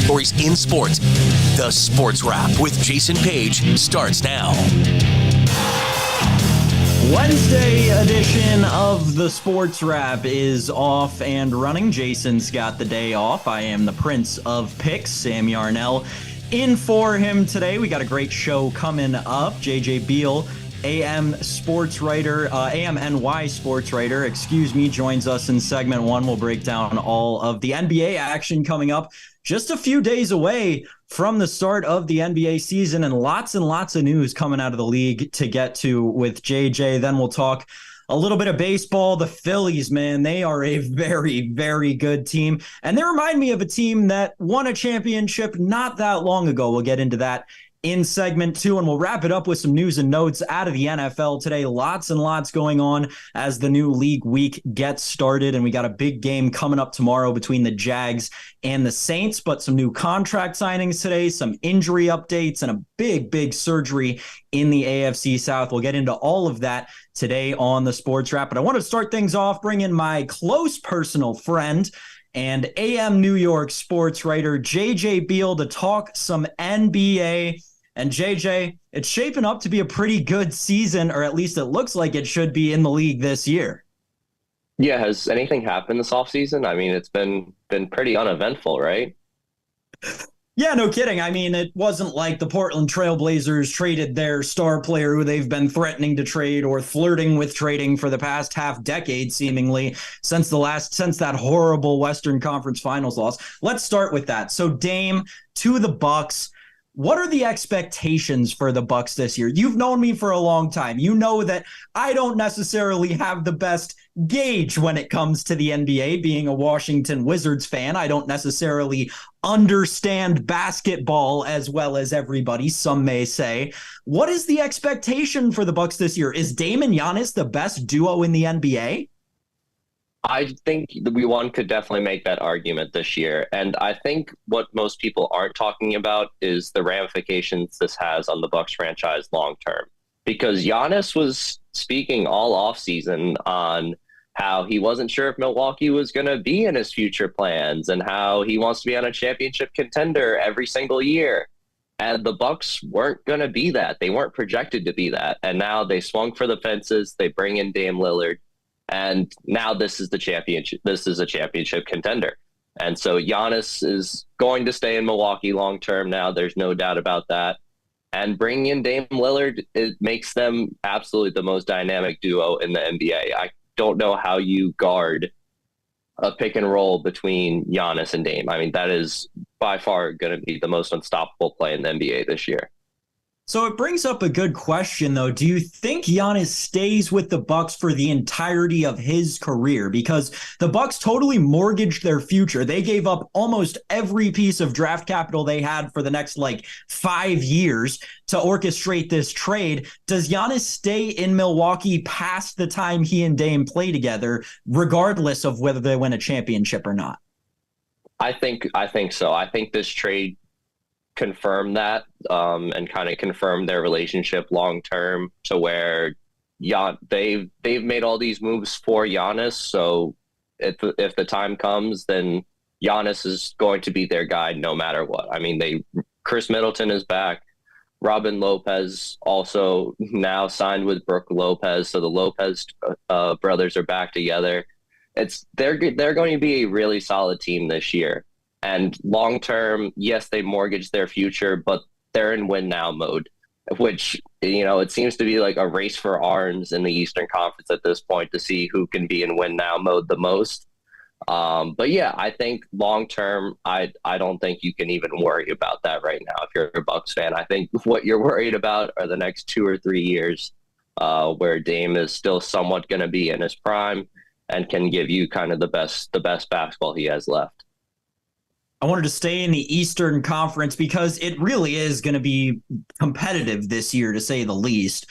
stories in sports. The Sports Wrap with Jason Page starts now. Wednesday edition of the Sports Wrap is off and running. Jason's got the day off. I am the Prince of Picks, Sam Yarnell, in for him today. We got a great show coming up. Beale, amNY sports writer, joins us in segment one. We'll break down all of the NBA action coming up just a few days away from the start of the NBA season, and lots of news coming out of the league to get to with JJ. Then we'll talk a little bit of baseball. The Phillies, man, they are a very, very good team, and they remind me of a team that won a championship not that long ago. We'll get into that in segment two, and we'll wrap it up with some news and notes out of the NFL today. Lots and lots going on as the new league week gets started, and we got a big game coming up tomorrow between the Jags and the Saints, but some new contract signings today, some injury updates, and a big surgery in the AFC South. We'll get into all of that today on the Sports Wrap, but I want to start things off bringing my close personal friend and amNY sports writer JJ Beale to talk some NBA. And JJ, it's shaping up to be a pretty good season, or at least it looks like it should be in the league this year. Yeah, has anything happened this offseason? I mean, it's been pretty uneventful, right? Yeah, no kidding. I mean, it wasn't like the Portland Trail Blazers traded their star player who they've been threatening to trade or flirting with trading for the past half decade, seemingly, since that horrible Western Conference Finals loss. Let's start with that. So Dame to the Bucks. What are the expectations for the Bucks this year? You've known me for a long time. You know that I don't necessarily have the best gauge when it comes to the NBA. Being a Washington Wizards fan, I don't necessarily understand basketball as well as everybody, some may say. What is the expectation for the Bucks this year? Is Dame and Giannis the best duo in the NBA? I think one could definitely make that argument this year. And I think what most people aren't talking about is the ramifications this has on the Bucks franchise long term. Because Giannis was speaking all offseason on how he wasn't sure if Milwaukee was going to be in his future plans and how he wants to be on a championship contender every single year. And the Bucks weren't going to be that. They weren't projected to be that. And now they swung for the fences. They bring in Dame Lillard. And now this is the championship. This is a championship contender. And so Giannis is going to stay in Milwaukee long term now. There's no doubt about that. And bringing in Dame Lillard, it makes them absolutely the most dynamic duo in the NBA. I don't know how you guard a pick and roll between Giannis and Dame. I mean, that is by far going to be the most unstoppable play in the NBA this year. So it brings up a good question, though. Do you think Giannis stays with the Bucks for the entirety of his career? Because the Bucks totally mortgaged their future. They gave up almost every piece of draft capital they had for the next 5 years to orchestrate this trade. Does Giannis stay in Milwaukee past the time he and Dame play together, regardless of whether they win a championship or not? I think so. I think this trade confirm that and kind of confirm their relationship long term, to where they've made all these moves for Giannis. So if the time comes, then Giannis is going to be their guy no matter what. I mean, Chris Middleton is back. Robin Lopez also now signed with Brooke Lopez, so the Lopez brothers are back together. They're going to be a really solid team this year. And long term, yes, they mortgage their future, but they're in win now mode, which, it seems to be like a race for arms in the Eastern Conference at this point to see who can be in win now mode the most. But yeah, I think long term, I don't think you can even worry about that right now if you're a Bucks fan. I think what you're worried about are the next 2 or 3 years where Dame is still somewhat going to be in his prime and can give you kind of the best basketball he has left. I wanted to stay in the Eastern Conference because it really is going to be competitive this year, to say the least.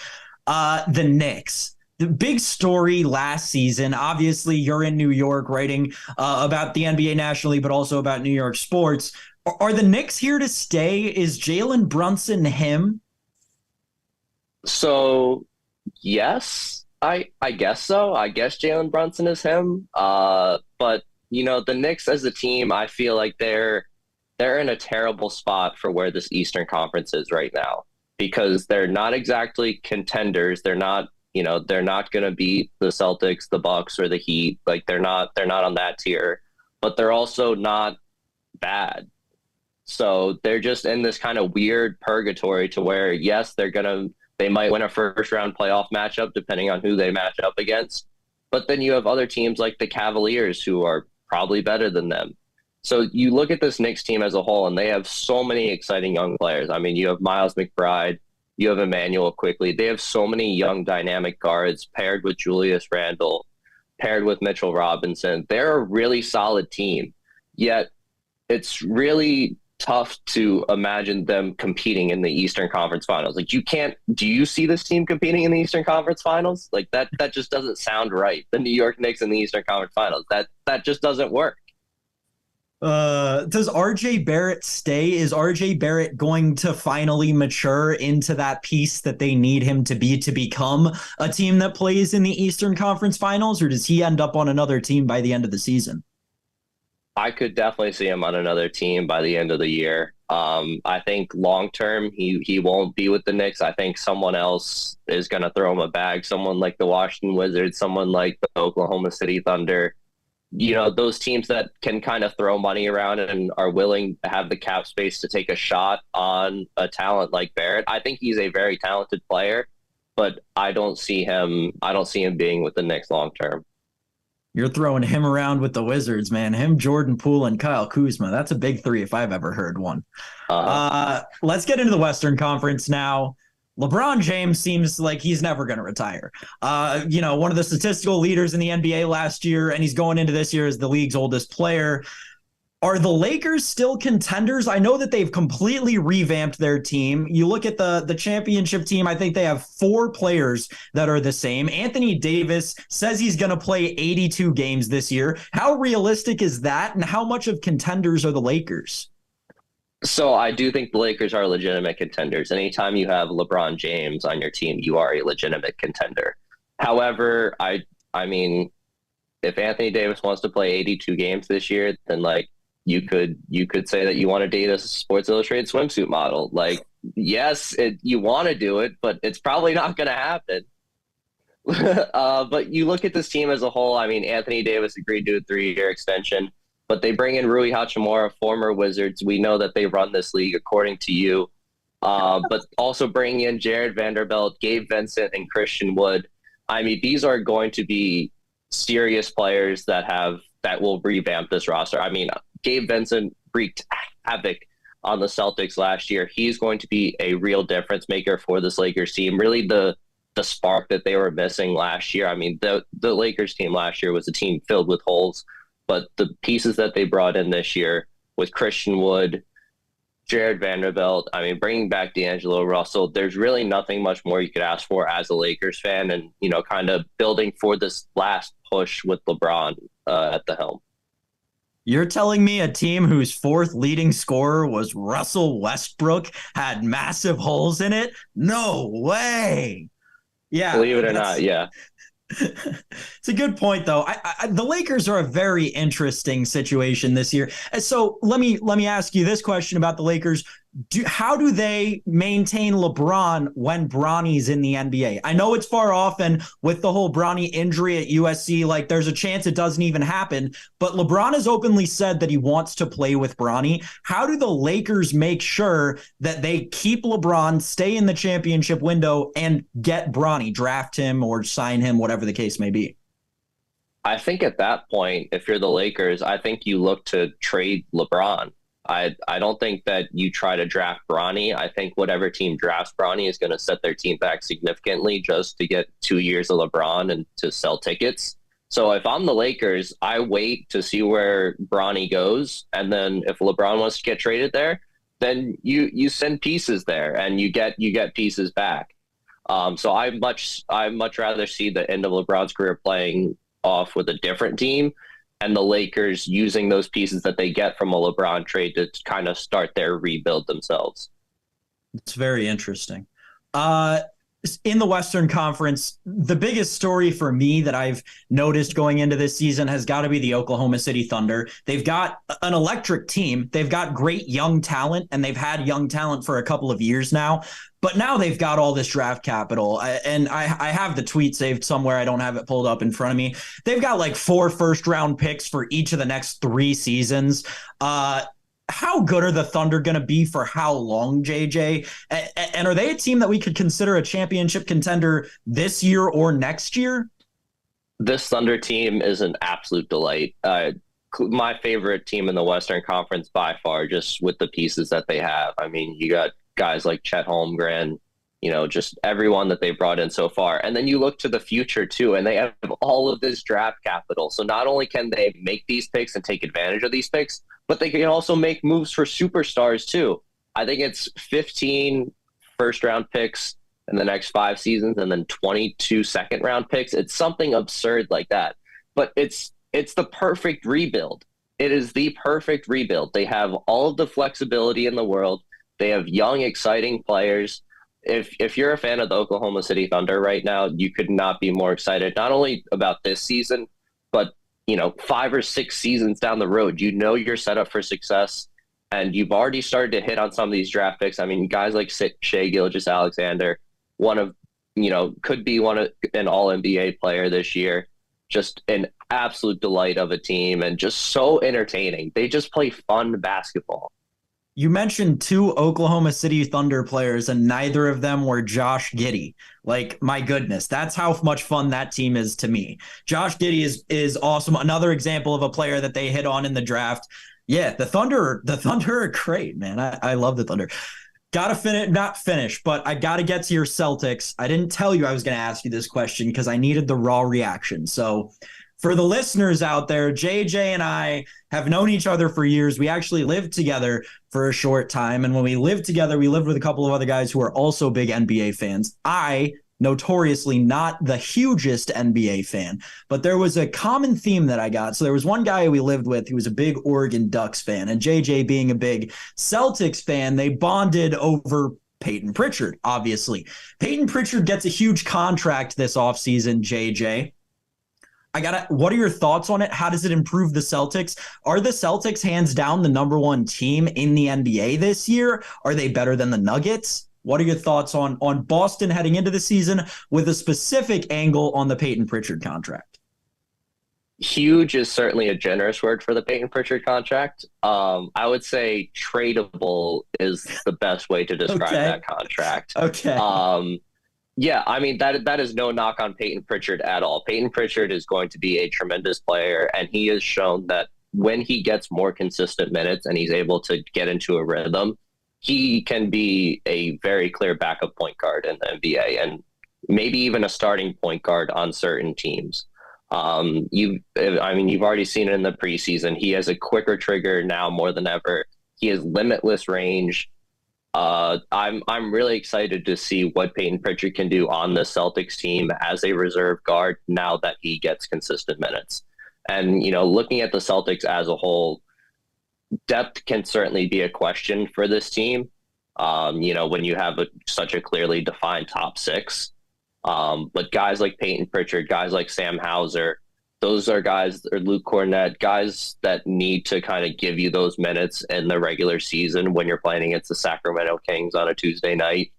The Knicks. The big story last season, obviously you're in New York writing about the NBA nationally, but also about New York sports. Are the Knicks here to stay? Is Jalen Brunson him? So, yes, I guess so. I guess Jalen Brunson is him. But the Knicks as a team, I feel like they're they're in a terrible spot for where this Eastern Conference is right now, because they're not exactly contenders. They're not, they're not going to beat the Celtics, the Bucks, or the Heat. Like they're not on that tier, but they're also not bad. So they're just in this kind of weird purgatory to where, yes, they might win a first round playoff matchup depending on who they match up against. But then you have other teams like the Cavaliers who are probably better than them. So you look at this Knicks team as a whole, and they have so many exciting young players. I mean, you have Miles McBride, you have Emmanuel Quickly. They have so many young dynamic guards paired with Julius Randle, paired with Mitchell Robinson. They're a really solid team. Yet it's really tough to imagine them competing in the Eastern Conference Finals. Like do you see this team competing in the Eastern Conference Finals? Like that just doesn't sound right. The New York Knicks in the Eastern Conference Finals. That just doesn't work. Does RJ Barrett stay? Is RJ Barrett going to finally mature into that piece that they need him to become a team that plays in the Eastern Conference Finals, or does he end up on another team by the end of the season? I could definitely see him on another team by the end of the year. I think long term he won't be with the Knicks. I think someone else is going to throw him a bag. Someone like the Washington Wizards, someone like the Oklahoma City Thunder. Those teams that can kind of throw money around and are willing to have the cap space to take a shot on a talent like Barrett. I think he's a very talented player, but I don't see him being with the Knicks long term. You're throwing him around with the Wizards, man. Him, Jordan Poole, and Kyle Kuzma. That's a big three if I've ever heard one. Let's get into the Western Conference now. LeBron James seems like he's never going to retire. One of the statistical leaders in the NBA last year, and he's going into this year as the league's oldest player. Are the Lakers still contenders? I know that they've completely revamped their team. You look at the championship team, I think they have 4 players that are the same. Anthony Davis says he's going to play 82 games this year. How realistic is that, and how much of contenders are the Lakers? So I do think the Lakers are legitimate contenders. Anytime you have LeBron James on your team, you are a legitimate contender. However, I mean, if Anthony Davis wants to play 82 games this year, then you could say that you want to date a Sports Illustrated swimsuit model. Like, yes, you want to do it, but it's probably not going to happen. But you look at this team as a whole. I mean, Anthony Davis agreed to a 3-year extension, but they bring in Rui Hachimura, former Wizards. We know that they run this league according to you. But also bringing in Jared Vanderbilt, Gabe Vincent, and Christian Wood. I mean, these are going to be serious players that will revamp this roster. I mean, Gabe Vincent wreaked havoc on the Celtics last year. He's going to be a real difference maker for this Lakers team. Really the spark that they were missing last year. I mean, the Lakers team last year was a team filled with holes, but the pieces that they brought in this year with Christian Wood, Jared Vanderbilt, I mean, bringing back D'Angelo Russell, there's really nothing much more you could ask for as a Lakers fan, and, kind of building for this last push with LeBron at the helm. You're telling me a team whose 4th leading scorer was Russell Westbrook had massive holes in it? No way. Yeah. Believe it or not, yeah. It's a good point, though. The Lakers are a very interesting situation this year. So let me ask you this question about the Lakers. How do they maintain LeBron when Bronny's in the NBA? I know it's far off, and with the whole Bronny injury at USC, there's a chance it doesn't even happen. But LeBron has openly said that he wants to play with Bronny. How do the Lakers make sure that they keep LeBron, stay in the championship window, and get Bronny, draft him or sign him, whatever the case may be? I think at that point, if you're the Lakers, I think you look to trade LeBron. I don't think that you try to draft Bronny. I think whatever team drafts Bronny is going to set their team back significantly just to get 2 years of LeBron and to sell tickets. So if I'm the Lakers, I wait to see where Bronny goes. And then if LeBron wants to get traded there, then you send pieces there and you get pieces back. So I much rather see the end of LeBron's career playing off with a different team, and the Lakers using those pieces that they get from a LeBron trade to kind of start their rebuild themselves. It's very interesting. In the Western Conference, the biggest story for me that I've noticed going into this season has got to be the Oklahoma City Thunder. They've got an electric team. They've got great young talent, and they've had young talent for a couple of years now. But now they've got all this draft capital. And I have the tweet saved somewhere. I don't have it pulled up in front of me. They've got like 4 first-round picks for each of the next 3 seasons. How good are the Thunder going to be for how long, JJ? And are they a team that we could consider a championship contender this year or next year? This Thunder team is an absolute delight. My favorite team in the Western Conference by far, just with the pieces that they have. I mean, you got guys like Chet Holmgren, just everyone that they brought in so far. And then you look to the future too, and they have all of this draft capital. So not only can they make these picks and take advantage of these picks, but they can also make moves for superstars too. I think it's 15 first-round picks in the next 5 seasons and then 22 second-round picks. It's something absurd like that. But it's the perfect rebuild. It is the perfect rebuild. They have all of the flexibility in the world. They have young, exciting players. If you're a fan of the Oklahoma City Thunder right now, you could not be more excited, not only about this season, but 5 or 6 seasons down the road. You're set up for success, and you've already started to hit on some of these draft picks. I mean, guys like Shai Gilgeous-Alexander, could be an All-NBA player this year. Just an absolute delight of a team and just so entertaining. They just play fun basketball. You mentioned 2 Oklahoma City Thunder players, and neither of them were Josh Giddey. Like, my goodness, that's how much fun that team is to me. Josh Giddey is awesome. Another example of a player that they hit on in the draft. Yeah, the Thunder are great, man. I love the Thunder. Not finish, but I got to get to your Celtics. I didn't tell you I was going to ask you this question because I needed the raw reaction. So for the listeners out there, JJ and I have known each other for years. We actually lived together for a short time. And when we lived together, we lived with a couple of other guys who are also big NBA fans. I, notoriously not the hugest NBA fan, but there was a common theme that I got. So there was one guy we lived with who was a big Oregon Ducks fan, and JJ being a big Celtics fan, they bonded over Peyton Pritchard, obviously. Peyton Pritchard gets a huge contract this offseason, JJ. What are your thoughts on it? How does it improve the Celtics? Are the Celtics hands down the number 1 team in the NBA this year? Are they better than the Nuggets? What are your thoughts on Boston heading into the season with a specific angle on the Peyton Pritchard contract? Huge is certainly a generous word for the Peyton Pritchard contract. I would say tradable is the best way to describe that contract. Okay. Yeah, I mean, that is no knock on Peyton Pritchard at all. Peyton Pritchard is going to be a tremendous player, and he has shown that when he gets more consistent minutes and he's able to get into a rhythm, he can be a very clear backup point guard in the NBA and maybe even a starting point guard on certain teams. You've already seen it in the preseason. He has a quicker trigger now more than ever. He has limitless range. I'm really excited to see what Peyton Pritchard can do on the Celtics team as a reserve guard now that he gets consistent minutes. And, looking at the Celtics as a whole, depth can certainly be a question for this team. When you have such a clearly defined top 6, but guys like Peyton Pritchard, guys like Sam Hauser, those are guys, or Luke Cornett, guys that need to kind of give you those minutes in the regular season when you're playing against the Sacramento Kings on a Tuesday night.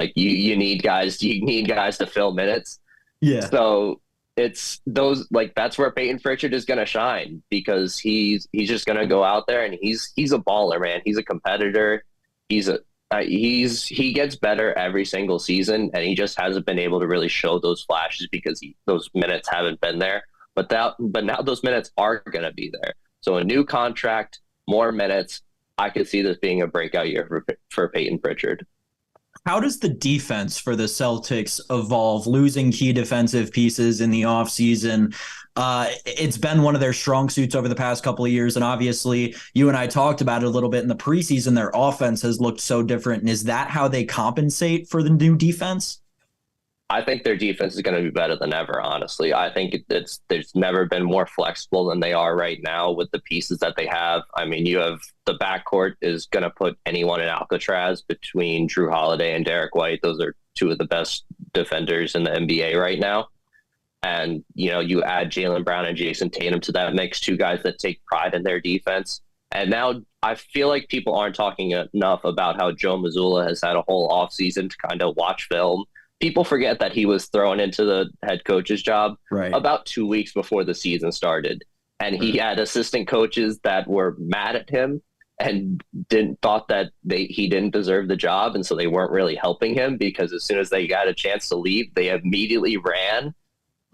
Like you need guys to fill minutes. Yeah. So it's those, like, that's where Peyton Pritchard is going to shine, because he's just going to go out there and he's a baller, man. He's a competitor. He gets better every single season, and he just hasn't been able to really show those flashes because those minutes haven't been there. But now those minutes are going to be there. So a new contract, more minutes. I could see this being a breakout year for Peyton Pritchard. How does the defense for the Celtics evolve, losing key defensive pieces in the offseason? It's been one of their strong suits over the past couple of years. And obviously, you and I talked about it a little bit in the preseason. Their offense has looked so different. And is that how they compensate for the new defense? I think their defense is going to be better than ever, honestly. I think there's never been more flexible than they are right now with the pieces that they have. I mean, you have the backcourt is going to put anyone in Alcatraz between Drew Holiday and Derek White. Those are two of the best defenders in the NBA right now. And, you add Jaylen Brown and Jason Tatum to that mix, two guys that take pride in their defense. And now I feel like people aren't talking enough about how Joe Mazzulla has had a whole offseason to kind of watch film. People forget that he was thrown into the head coach's job about 2 weeks before the season started. And he had assistant coaches that were mad at him and thought that he didn't deserve the job. And so they weren't really helping him, because as soon as they got a chance to leave, they immediately ran.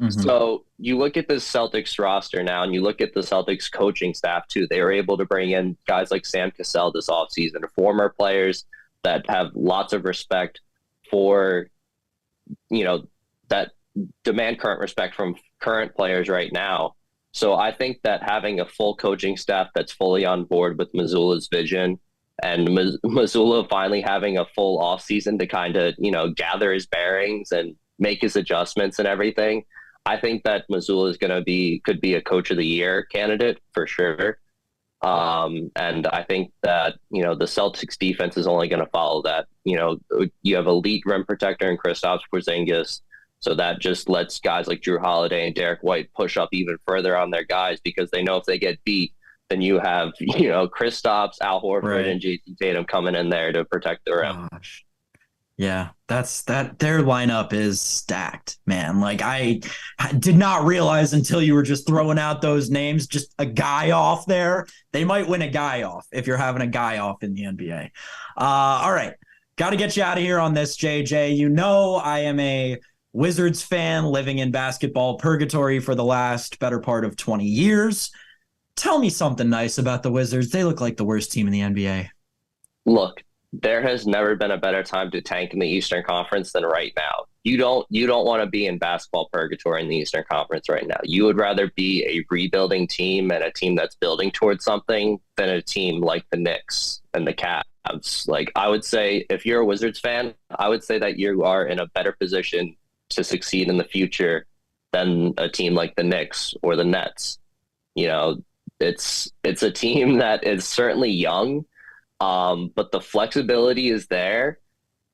So you look at the Celtics roster now, and you look at the Celtics coaching staff too. They were able to bring in guys like Sam Cassell this offseason, former players that have lots of respect for, that demand current respect from current players right now. So I think that having a full coaching staff that's fully on board with Mazzulla's vision, and Mazzulla finally having a full offseason to kind of, gather his bearings and make his adjustments and everything, I think that Mazzulla could be a coach of the year candidate for sure. And I think that, the Celtics defense is only going to follow that. You have elite rim protector in Kristaps Porzingis. So that just lets guys like Drew Holiday and Derek White push up even further on their guys, because they know if they get beat, then you have, Kristaps, Al Horford, and Jason Tatum coming in there to protect the rim. Gosh. Yeah, their lineup is stacked, man. Like, I did not realize until you were just throwing out those names, just a guy off there. They might win a guy off if you're having a guy off in the NBA. All right. Got to get you out of here on this, JJ. I am a Wizards fan living in basketball purgatory for the last better part of 20 years. Tell me something nice about the Wizards. They look like the worst team in the NBA. Look, there has never been a better time to tank in the Eastern Conference than right now. You don't want to be in basketball purgatory in the Eastern Conference right now. You would rather be a rebuilding team and a team that's building towards something than a team like the Knicks and the Cavs. Like, I would say, if you're a Wizards fan, I would say that you are in a better position to succeed in the future than a team like the Knicks or the Nets. It's a team that is certainly young, but the flexibility is there,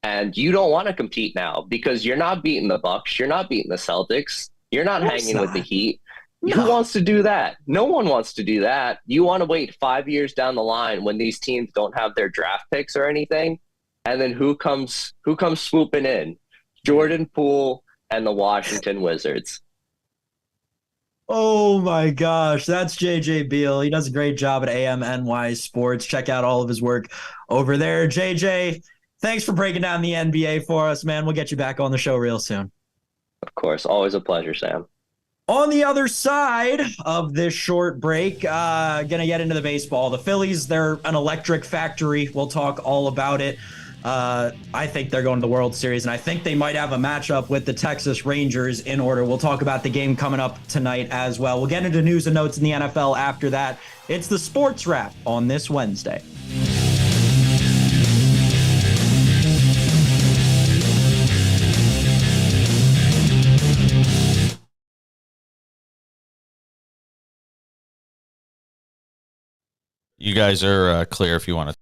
and you don't want to compete now because you're not beating the Bucks, you're not beating the Celtics, you're not hanging with the Heat. No. Who wants to do that? No one wants to do that. You want to wait 5 years down the line when these teams don't have their draft picks or anything, and then who comes swooping in? Jordan Poole and the Washington Wizards. Oh my gosh, that's JJ Beale. He does a great job at amNY Sports. Check out all of his work over there. JJ, thanks for breaking down the NBA for us, man. We'll get you back on the show real soon. Of course, always a pleasure, Sam. On the other side of this short break, gonna get into the baseball. The Phillies, they're an electric factory. We'll talk all about it. I think they're going to the World Series, and I think they might have a matchup with the Texas Rangers in order. We'll talk about the game coming up tonight as well. We'll get into news and notes in the NFL after that. It's the Sports Wrap on this Wednesday. You guys are clear if you want to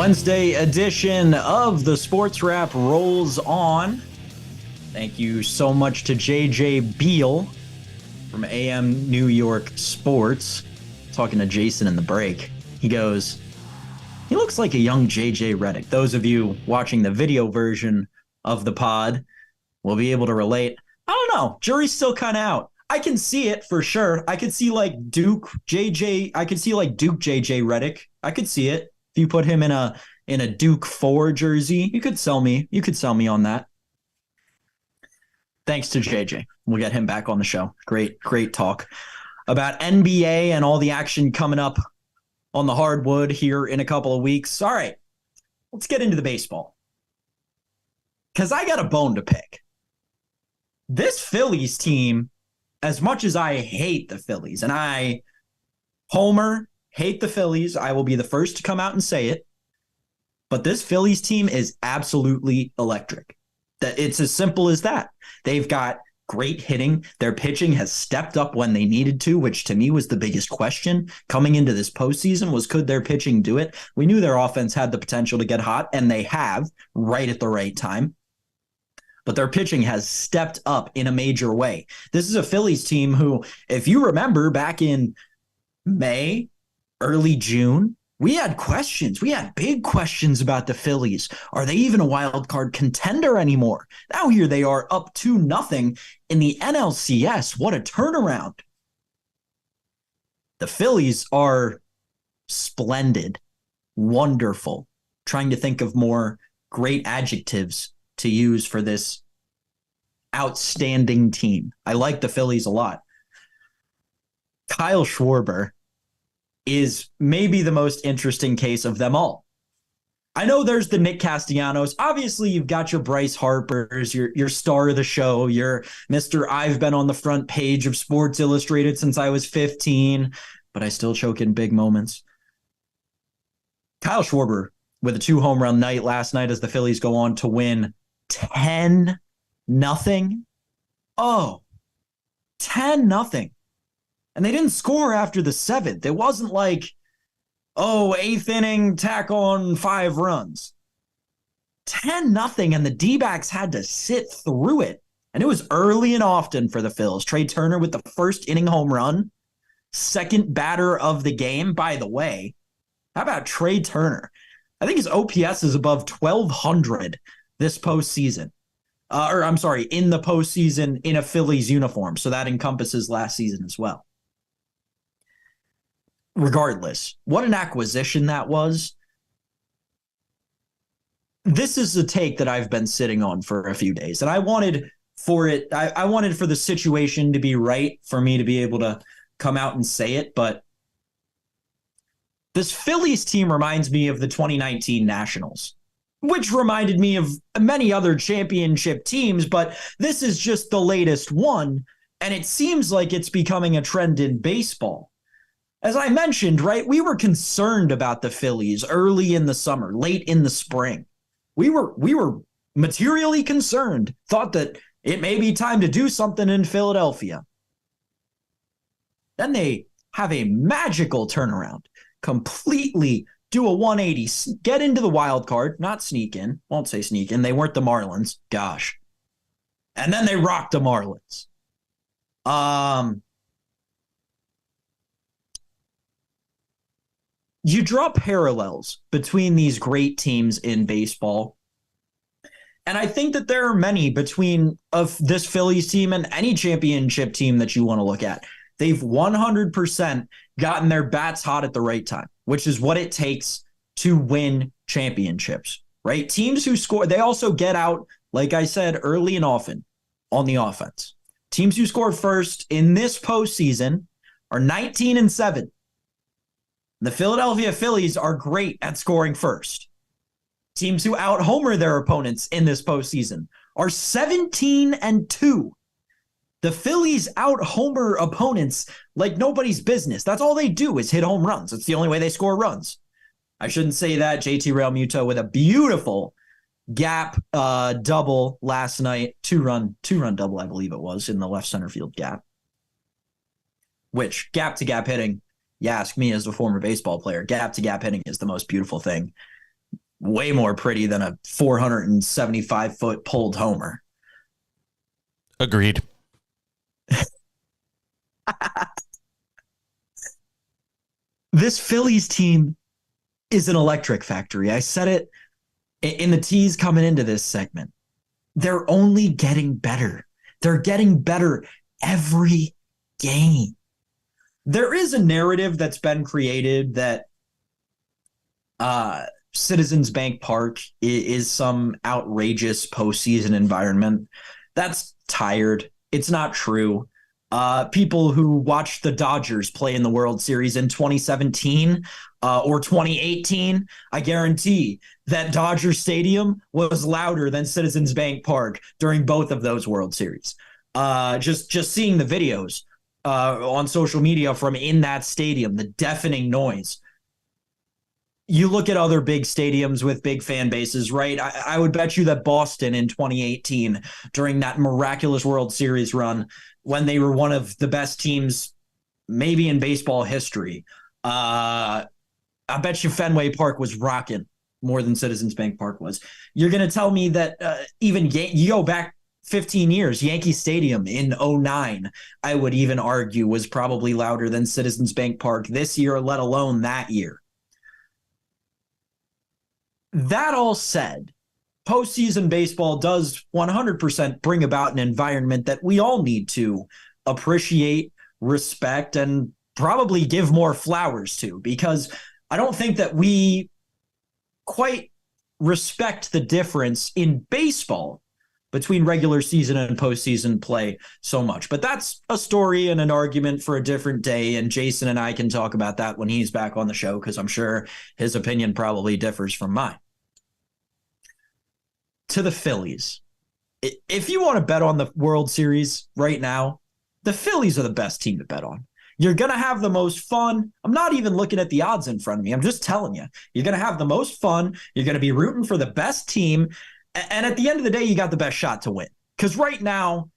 Wednesday edition of the Sports Wrap rolls on. Thank you so much to JJ Beale from amNY Sports. Talking to Jason in the break. He goes, he looks like a young JJ Redick. Those of you watching the video version of the pod will be able to relate. I don't know. Jury's still kind of out. I can see it for sure. I could see like Duke JJ Redick. I could see it. If you put him in a Duke 4 jersey, you could sell me. You could sell me on that. Thanks to JJ. We'll get him back on the show. Great talk about NBA and all the action coming up on the hardwood here in a couple of weeks. All right, let's get into the baseball. Because I got a bone to pick. This Phillies team, as much as I hate the Phillies, and I hate the Phillies, I will be the first to come out and say it, but this Phillies team is absolutely electric. That it's as simple as that. They've got great hitting. Their pitching has stepped up when they needed to, which to me was the biggest question coming into this postseason was, could their pitching do it? We knew their offense had the potential to get hot, and they have right at the right time. But their pitching has stepped up in a major way. This is a Phillies team who, if you remember back in May, early June, we had questions. We had big questions about the Phillies. Are they even a wild card contender anymore? Now here they are up 2-0 in the NLCS. What a turnaround. The Phillies are splendid, wonderful. Trying to think of more great adjectives to use for this outstanding team. I like the Phillies a lot. Kyle Schwarber is maybe the most interesting case of them all. I know there's the Nick Castellanos. Obviously, you've got your Bryce Harpers, your star of the show, your Mr. I've been on the front page of Sports Illustrated since I was 15, but I still choke in big moments. Kyle Schwarber with a 2-home run night last night as the Phillies go on to win 10-0. Oh, 10-0. And they didn't score after the 7th. It wasn't like, 8th inning, tack on 5 runs. 10-0, and the D-backs had to sit through it. And it was early and often for the Phils. Trey Turner with the first inning home run, second batter of the game. By the way, how about Trey Turner? I think his OPS is above 1,200 this postseason. In the postseason in a Phillies uniform. So that encompasses last season as well. Regardless, what an acquisition that was. This is a take that I've been sitting on for a few days, and I wanted for the situation to be right for me to be able to come out and say it, but this Phillies team reminds me of the 2019 Nationals, which reminded me of many other championship teams, but this is just the latest one, and it seems like it's becoming a trend in baseball. As I mentioned, right, we were concerned about the Phillies early in the summer, late in the spring. We were materially concerned, thought that it may be time to do something in Philadelphia. Then they have a magical turnaround, completely do a 180, get into the wild card, not sneak in, won't say sneak in. They weren't the Marlins, gosh. And then they rocked the Marlins. You draw parallels between these great teams in baseball. And I think that there are many between of this Phillies team and any championship team that you want to look at. They've 100% gotten their bats hot at the right time, which is what it takes to win championships, right? Teams who score, they also get out, like I said, early and often on the offense. Teams who score first in this postseason are 19-7. The Philadelphia Phillies are great at scoring first. Teams who out-homer their opponents in this postseason are 17-2. The Phillies out-homer opponents like nobody's business. That's all they do is hit home runs. It's the only way they score runs. I shouldn't say that. JT Realmuto with a beautiful gap double last night. Two-run double, I believe it was, in the left center field gap. Which, gap-to-gap hitting, you ask me as a former baseball player, gap-to-gap hitting is the most beautiful thing way more pretty than a 475-foot pulled homer. Agreed. This Phillies team is an electric factory. I said it in the tease coming into this segment. They're only getting better. They're getting better every game. There is a narrative that's been created that Citizens Bank Park is some outrageous postseason environment. That's tired. It's not true. People who watched the Dodgers play in the World Series in 2017 or 2018, I guarantee that Dodger Stadium was louder than Citizens Bank Park during both of those World Series. Just seeing the videos on social media from in that stadium, the deafening noise. You look at other big stadiums with big fan bases, right? I would bet you that Boston in 2018, during that miraculous World Series run, when they were one of the best teams maybe in baseball history, I bet you Fenway Park was rocking more than Citizens Bank Park was. You're going to tell me that you go back 15 years, Yankee Stadium in 2009, I would even argue was probably louder than Citizens Bank Park this year, let alone that year. That all said, postseason baseball does 100% bring about an environment that we all need to appreciate, respect, and probably give more flowers to, because I don't think that we quite respect the difference in baseball between regular season and postseason play so much. But that's a story and an argument for a different day, and Jason and I can talk about that when he's back on the show, because I'm sure his opinion probably differs from mine. To the Phillies. If you want to bet on the World Series right now, the Phillies are the best team to bet on. You're going to have the most fun. I'm not even looking at the odds in front of me. I'm just telling you. You're going to have the most fun. You're going to be rooting for the best team. And at the end of the day, you got the best shot to win. Because right now,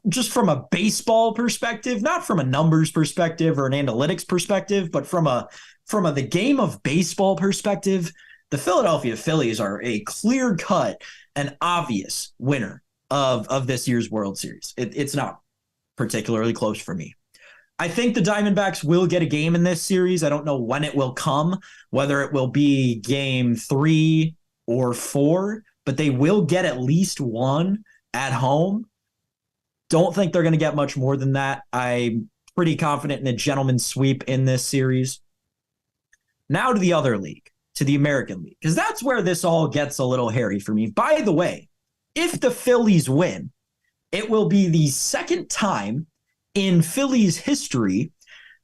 just from a baseball perspective, not from a numbers perspective or an analytics perspective, but from the game of baseball perspective, the Philadelphia Phillies are a clear-cut and obvious winner of this year's World Series. It's not particularly close for me. I think the Diamondbacks will get a game in this series. I don't know when it will come, whether it will be game 3 or 4, but they will get at least one at home. Don't think they're going to get much more than that. I'm pretty confident in a gentleman's sweep in this series. Now to the other league, to the American League, because that's where this all gets a little hairy for me. By the way, if the Phillies win, it will be the second time in Phillies history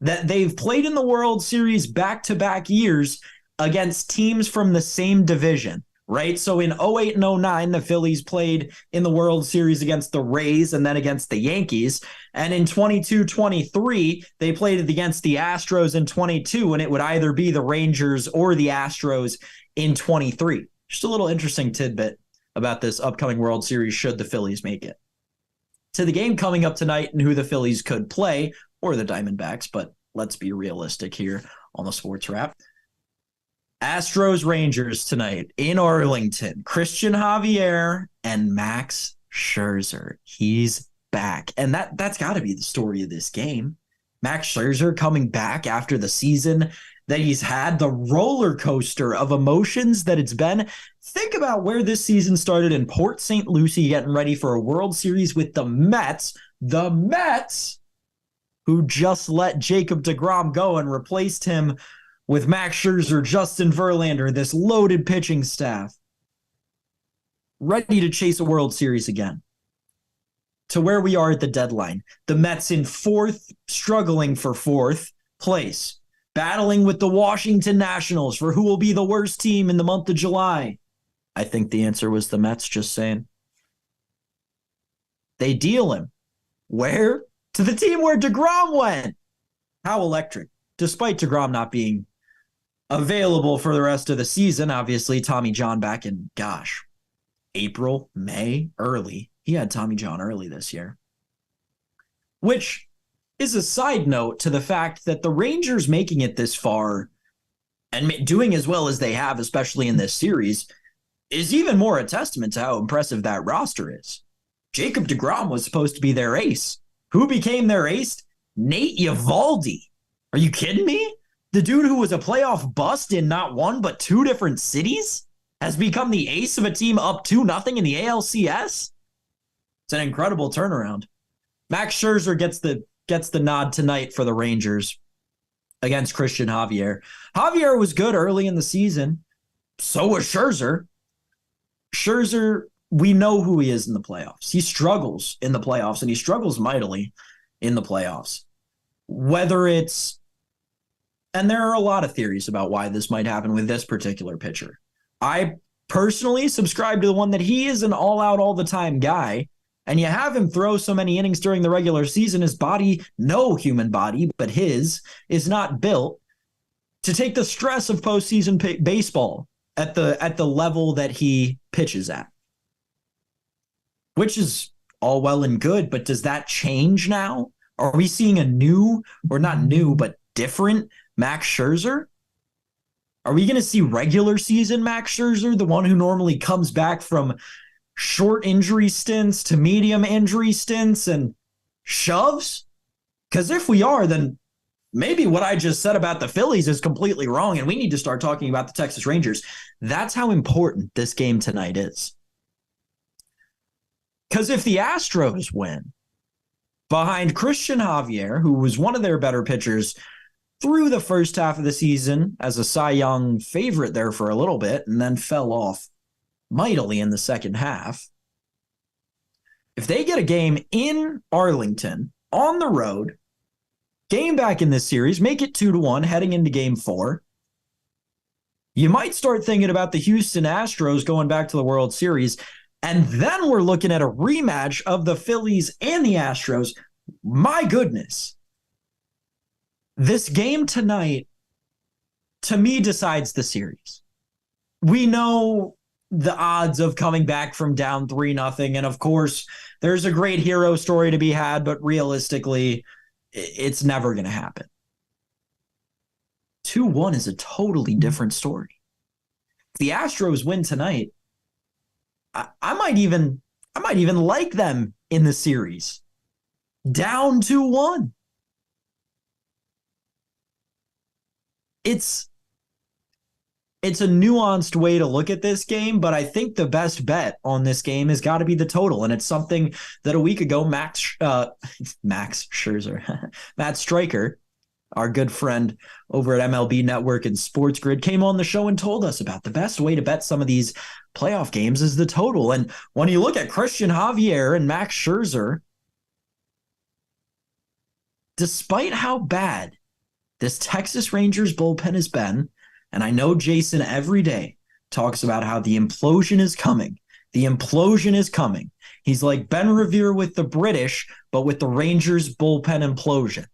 that they've played in the World Series back-to-back years against teams from the same division, right? So in 2008 and 2009, the Phillies played in the World Series against the Rays and then against the Yankees. And in 22-23, they played it against the Astros in 22, and it would either be the Rangers or the Astros in 23. Just a little interesting tidbit about this upcoming World Series should the Phillies make it. To the game coming up tonight and who the Phillies could play, or the Diamondbacks, but let's be realistic here on the Sports Wrap. Astros Rangers tonight in Arlington. Christian Javier and Max Scherzer. He's back. And that's got to be the story of this game. Max Scherzer coming back after the season that he's had, the roller coaster of emotions that it's been. Think about where this season started in Port St. Lucie, getting ready for a World Series with the Mets. The Mets, who just let Jacob deGrom go and replaced him with Max Scherzer, Justin Verlander, this loaded pitching staff, ready to chase a World Series again. To where we are at the deadline. The Mets in fourth, struggling for fourth place, battling with the Washington Nationals for who will be the worst team in the month of July. I think the answer was the Mets, just saying. They deal him. Where? To the team where deGrom went. How electric. Despite deGrom not being available for the rest of the season, obviously Tommy John back in, April, May, early. He had Tommy John early this year. Which is a side note to the fact that the Rangers making it this far and doing as well as they have, especially in this series, is even more a testament to how impressive that roster is. Jacob deGrom was supposed to be their ace. Who became their ace? Nate Eovaldi. Are you kidding me? The dude who was a playoff bust in not one but two different cities has become the ace of a team up 2-0 in the ALCS. It's an incredible turnaround. Max Scherzer gets the nod tonight for the Rangers against Christian Javier. Javier was good early in the season. So was Scherzer. Scherzer, we know who he is in the playoffs. He struggles in the playoffs, and he struggles mightily in the playoffs. Whether it's, and there are a lot of theories about why this might happen with this particular pitcher. I personally subscribe to the one that he is an all-out, all-the-time guy, and you have him throw so many innings during the regular season, his body, no human body, but his, is not built to take the stress of postseason baseball at the level that he pitches at. Which is all well and good, but does that change now? Are we seeing a new, or not new, but different Max Scherzer? Are we going to see regular season Max Scherzer, the one who normally comes back from short injury stints to medium injury stints and shoves? Because if we are, then maybe what I just said about the Phillies is completely wrong, and we need to start talking about the Texas Rangers. That's how important this game tonight is. Because if the Astros win behind Christian Javier, who was one of their better pitchers through the first half of the season as a Cy Young favorite there for a little bit and then fell off mightily in the second half. If they get a game in Arlington on the road, game back in this series, make it 2-1 heading into game 4, you might start thinking about the Houston Astros going back to the World Series. And then we're looking at a rematch of the Phillies and the Astros. My goodness. This game tonight, to me, decides the series. We know the odds of coming back from down 3-0. And of course, there's a great hero story to be had, but realistically, it's never going to happen. 2-1 is a totally different story. If the Astros win tonight, I might even like them in the series. Down 2-1. It's a nuanced way to look at this game, but I think the best bet on this game has got to be the total. And it's something that a week ago, Max Scherzer, Matt Stryker, our good friend over at MLB Network and Sports Grid, came on the show and told us about the best way to bet some of these playoff games is the total. And when you look at Christian Javier and Max Scherzer, despite how bad this Texas Rangers bullpen has been, and I know Jason every day talks about how the implosion is coming. The implosion is coming. He's like Ben Revere with the British, but with the Rangers bullpen implosion.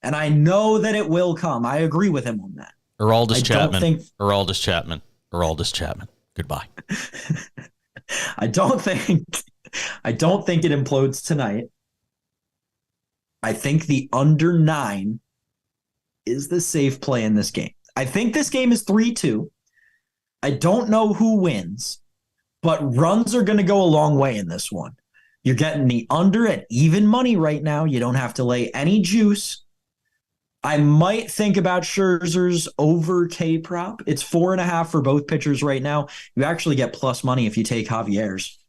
And I know that it will come. I agree with him on that. Aroldis Chapman. Goodbye. I don't think it implodes tonight. I think the under 9 is the safe play in this game. I think this game is 3-2. I don't know who wins, but runs are going to go a long way in this one. You're getting the under at even money right now. You don't have to lay any juice. I might think about Scherzer's over K prop. It's 4.5 for both pitchers right now. You actually get plus money if you take Javier's.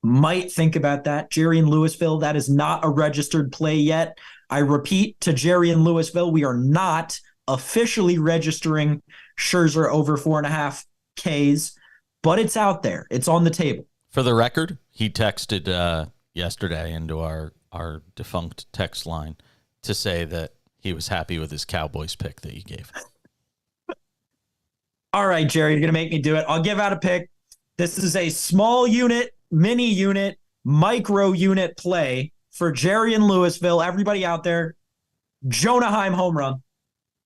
Might think about that. Jerry in Louisville, that is not a registered play yet. I repeat to Jerry in Louisville, we are not officially registering Scherzer over 4.5 Ks, but it's out there. It's on the table. For the record, he texted yesterday into our defunct text line to say that he was happy with his Cowboys pick that you gave. All right, Jerry, you're going to make me do it. I'll give out a pick. This is a small unit, mini unit, micro unit play for Jerry in Louisville. Everybody out there, Jonah Heim home run,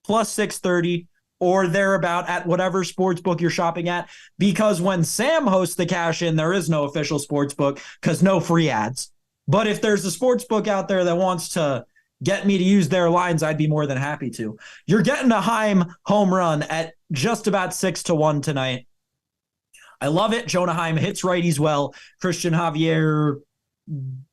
plus 630 or thereabout at whatever sports book you're shopping at. Because when Sam hosts the cash in, there is no official sports book because no free ads. But if there's a sports book out there that wants to get me to use their lines, I'd be more than happy to. You're getting a Heim home run at just about 6-1 tonight. I love it. Jonah Heim hits righties well. Christian Javier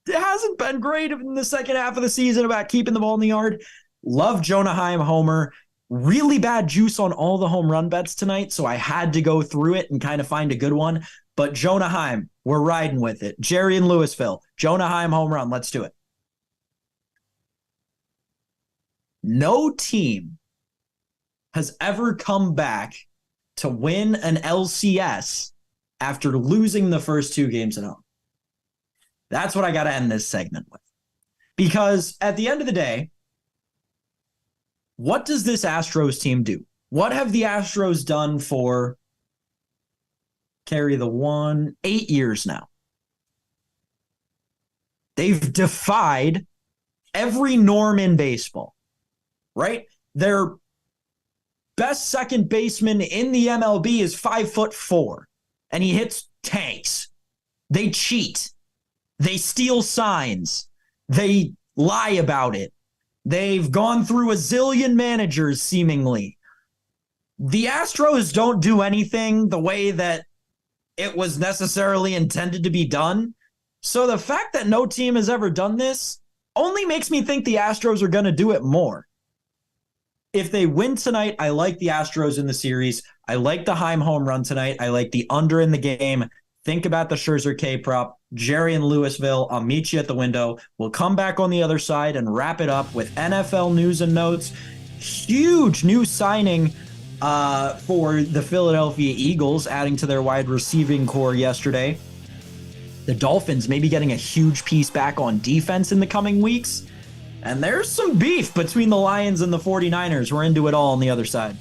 hasn't been great in the second half of the season about keeping the ball in the yard. Love Jonah Heim homer. Really bad juice on all the home run bets tonight, so I had to go through it and kind of find a good one. But Jonah Heim, we're riding with it. Jerry in Louisville, Jonah Heim home run. Let's do it. No team has ever come back to win an LCS after losing the first 2 games at home. That's what I got to end this segment with. Because at the end of the day, what does this Astros team do? What have the Astros done for, carry the 8 years now? They've defied every norm in baseball, right? Their best second baseman in the MLB is 5'4", and he hits tanks. They cheat. They steal signs. They lie about it. They've gone through a zillion managers, seemingly. The Astros don't do anything the way that it was necessarily intended to be done. So the fact that no team has ever done this only makes me think the Astros are going to do it more. If they win tonight, I like the Astros in the series. I like the Heim home run tonight. I like the under in the game. Think about the Scherzer K prop. Jerry in Louisville, I'll meet you at the window. We'll come back on the other side and wrap it up with NFL news and notes. Huge new signing for the Philadelphia Eagles, adding to their wide receiving core yesterday. The Dolphins maybe getting a huge piece back on defense in the coming weeks. And there's some beef between the Lions and the 49ers. We're into it all on the other side.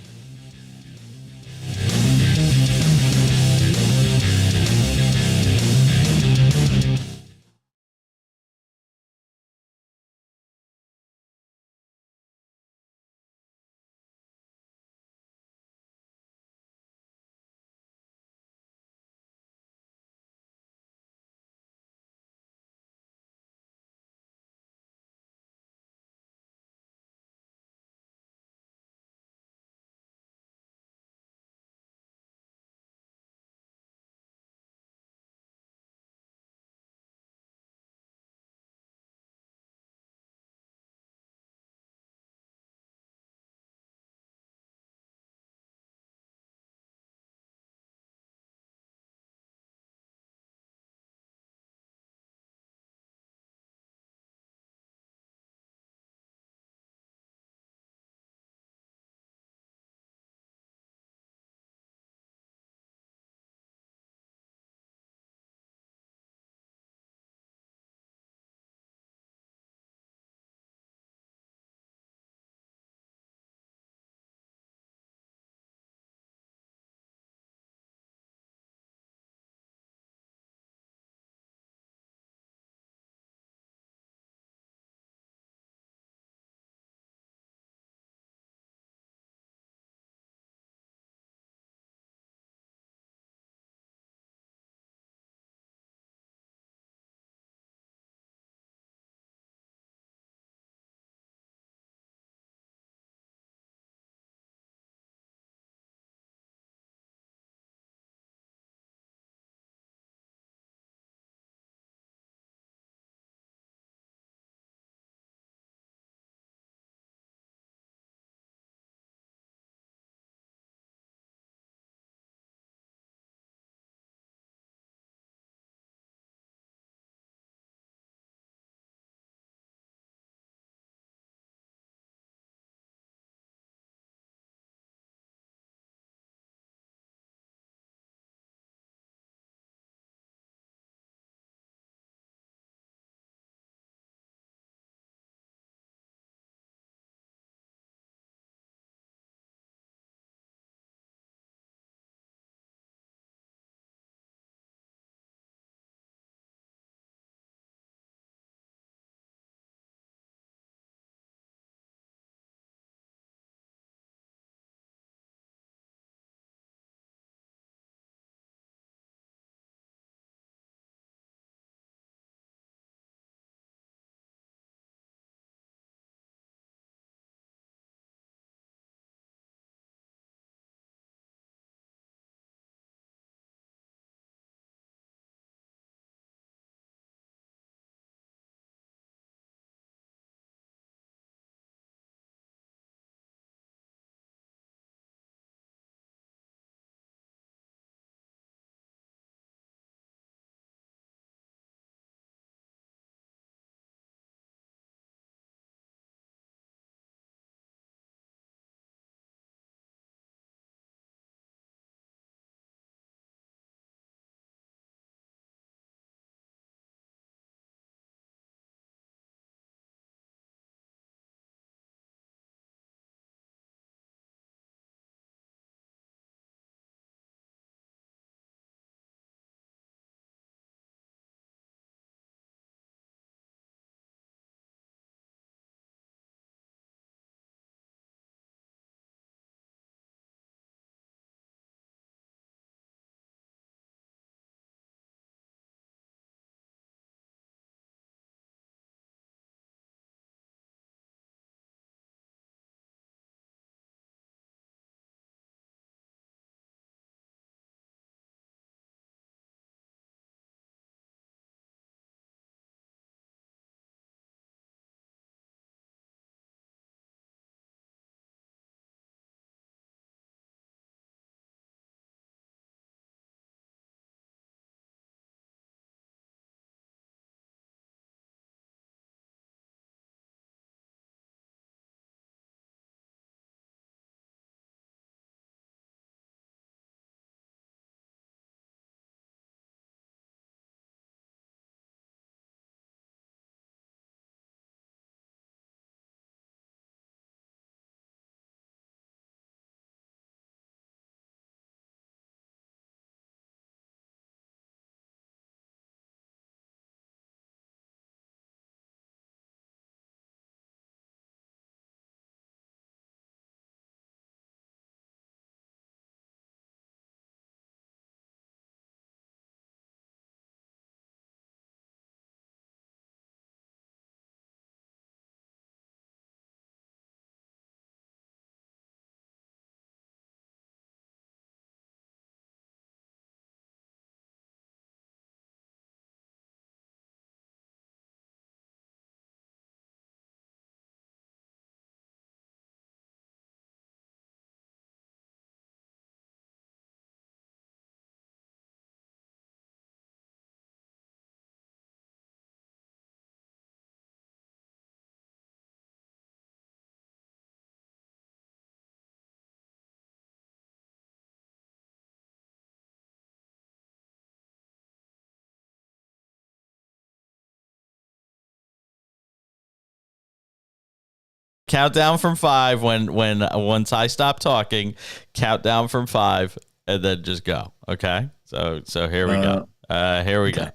Count down from 5 when once I stop talking. Count down from 5 and then just go. Okay. So here we go. Here we go.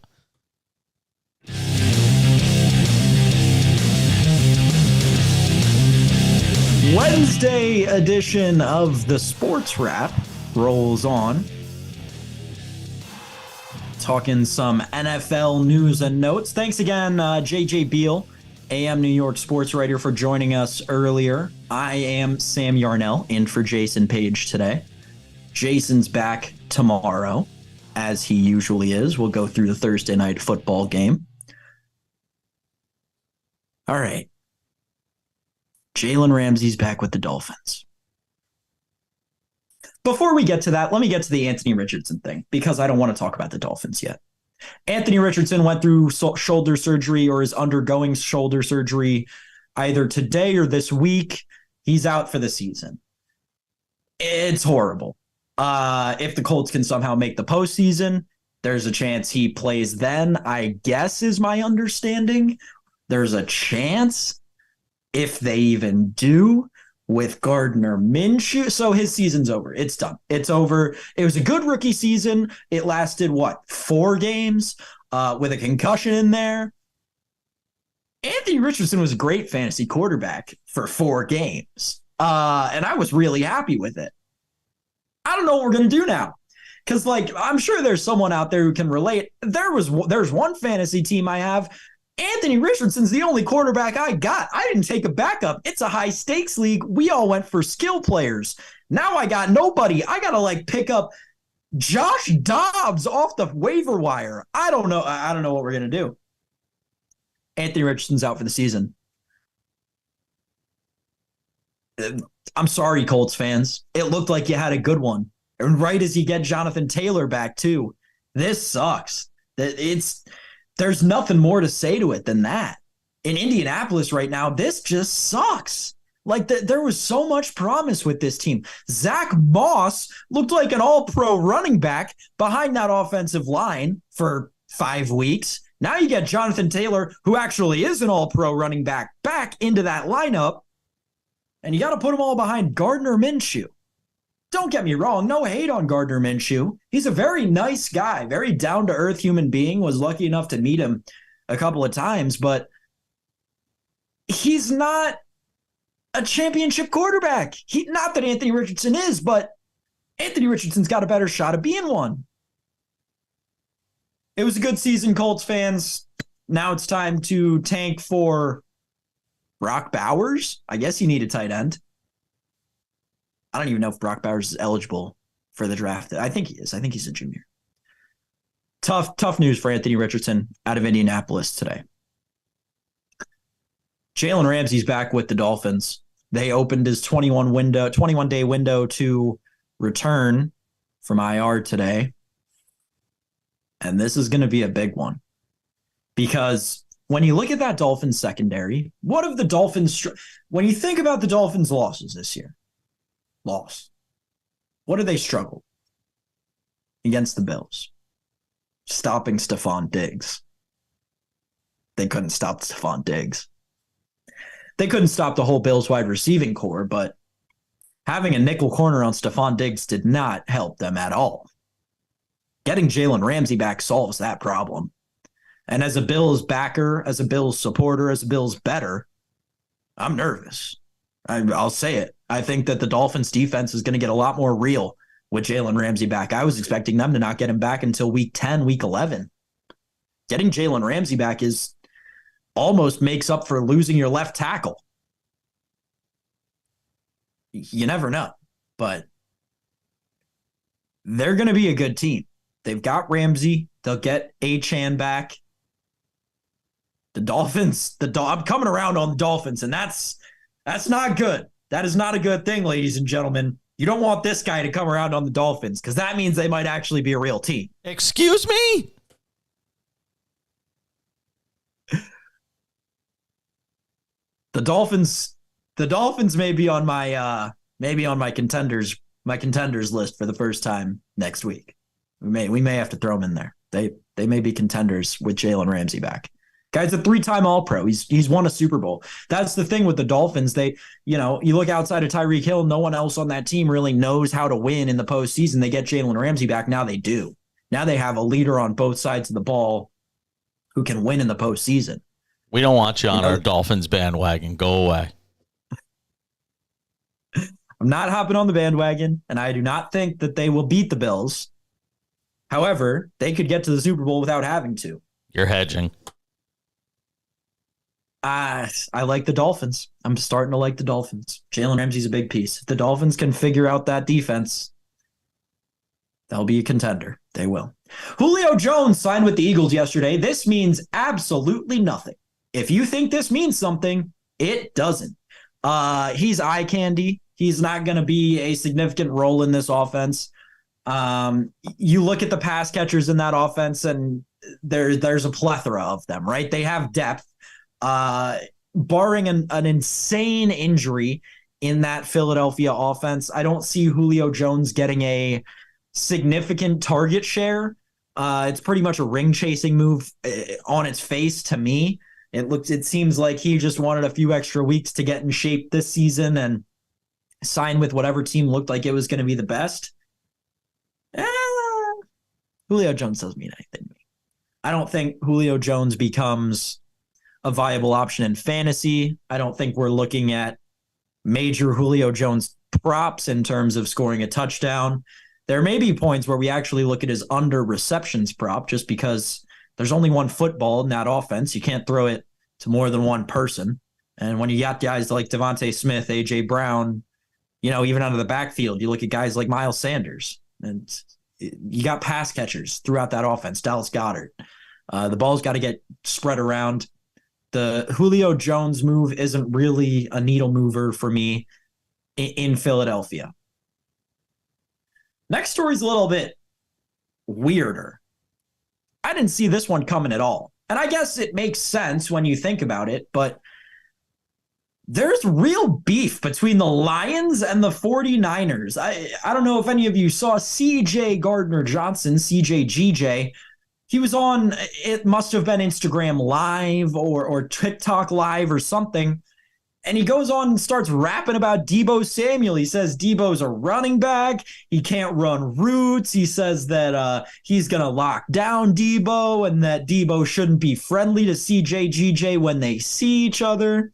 Wednesday edition of the Sports Wrap rolls on. Talking some NFL news and notes. Thanks again, JJ Beale, amNY sports writer, for joining us earlier. I am Sam Yarnell, in for Jason Page today. Jason's back tomorrow, as he usually is. We'll go through the Thursday night football game. All right. Jalen Ramsey's back with the Dolphins. Before we get to that, let me get to the Anthony Richardson thing, because I don't want to talk about the Dolphins yet. Anthony Richardson went through shoulder surgery, or is undergoing shoulder surgery either today or this week. He's out for the season. It's horrible. If the Colts can somehow make the postseason, there's a chance he plays then, I guess, is my understanding. There's a chance, if they even do, with Gardner Minshew. So his season's over. It's done. It's over. It was a good rookie season. It lasted, 4 games with a concussion in there. Anthony Richardson was a great fantasy quarterback for 4 games. And I was really happy with it. I don't know what we're going to do now. Because, I'm sure there's someone out there who can relate. There's one fantasy team I have. Anthony Richardson's the only quarterback I got. I didn't take a backup. It's a high-stakes league. We all went for skill players. Now I got nobody. I got to, pick up Josh Dobbs off the waiver wire. I don't know. I don't know what we're going to do. Anthony Richardson's out for the season. I'm sorry, Colts fans. It looked like you had a good one. And right as you get Jonathan Taylor back, too. This sucks. There's nothing more to say to it than that. In Indianapolis right now, this just sucks. There was so much promise with this team. Zach Moss looked like an all-pro running back behind that offensive line for 5 weeks. Now you get Jonathan Taylor, who actually is an all-pro running back into that lineup, and you got to put them all behind Gardner Minshew. Don't get me wrong, no hate on Gardner Minshew. He's a very nice guy, very down-to-earth human being. Was lucky enough to meet him a couple of times, but he's not a championship quarterback. Not that Anthony Richardson is, but Anthony Richardson's got a better shot of being one. It was a good season, Colts fans. Now it's time to tank for Brock Bowers. I guess you need a tight end. I don't even know if Brock Bowers is eligible for the draft. I think he is. I think he's a junior. Tough news for Anthony Richardson out of Indianapolis today. Jalen Ramsey's back with the Dolphins. They opened his 21-day window to return from IR today. And this is going to be a big one. Because when you look at that Dolphins secondary, what of the Dolphins, when you think about the Dolphins' losses this year, what do they struggle against the Bills? Stopping Stephon Diggs. They couldn't stop Stephon Diggs. They couldn't stop the whole Bills wide receiving core, but having a nickel corner on Stephon Diggs did not help them at all. Getting Jalen Ramsey back solves that problem. And as a Bills backer, as a Bills supporter, as a Bills bettor, I'm nervous. I'll say it. I think that the Dolphins defense is going to get a lot more real with Jalen Ramsey back. I was expecting them to not get him back until week 10, week 11. Getting Jalen Ramsey back almost makes up for losing your left tackle. You never know, but they're going to be a good team. They've got Ramsey. They'll get Achane back. The Dolphins, I'm coming around on the Dolphins, and that's not good. That is not a good thing, ladies and gentlemen. You don't want this guy to come around on the Dolphins, because that means they might actually be a real team. Excuse me? The Dolphins may be on my contenders list for the first time next week. We may have to throw them in there. They may be contenders with Jalen Ramsey back. Guy's a 3-time All-Pro. He's won a Super Bowl. That's the thing with the Dolphins. They, you look outside of Tyreek Hill, no one else on that team really knows how to win in the postseason. They get Jalen Ramsey back. Now they do. Now they have a leader on both sides of the ball who can win in the postseason. We don't want you on our Dolphins bandwagon. Go away. I'm not hopping on the bandwagon, and I do not think that they will beat the Bills. However, they could get to the Super Bowl without having to. You're hedging. I like the Dolphins. I'm starting to like the Dolphins. Jalen Ramsey's a big piece. If the Dolphins can figure out that defense, they'll be a contender. They will. Julio Jones signed with the Eagles yesterday. This means absolutely nothing. If you think this means something, it doesn't. He's eye candy. He's not going to be a significant role in this offense. You look at the pass catchers in that offense, and there's a plethora of them, right? They have depth. Barring an insane injury in that Philadelphia offense, I don't see Julio Jones getting a significant target share. It's pretty much a ring chasing move on its face to me. It seems like he just wanted a few extra weeks to get in shape this season and sign with whatever team looked like it was going to be the best. Julio Jones doesn't mean anything to me. I don't think Julio Jones becomes a viable option in fantasy. I don't think we're looking at major Julio Jones props in terms of scoring a touchdown. There may be points where we actually look at his under receptions prop just because there's only one football in that offense. You can't throw it to more than one person. And when you got guys like Devontae Smith, A.J. Brown, even out of the backfield, you look at guys like Miles Sanders, and you got pass catchers throughout that offense, Dallas Goedert. The ball's got to get spread around. The Julio Jones move isn't really a needle mover for me in Philadelphia. Next story's a little bit weirder. I didn't see this one coming at all. And I guess it makes sense when you think about it, but there's real beef between the Lions and the 49ers. I don't know if any of you saw C.J. Gardner-Johnson, CJGJ. He was on, it must have been Instagram Live or TikTok Live or something. And he goes on and starts rapping about Deebo Samuel. He says Deebo's a running back. He can't run routes. He says that he's going to lock down Deebo and that Deebo shouldn't be friendly to CJGJ when they see each other.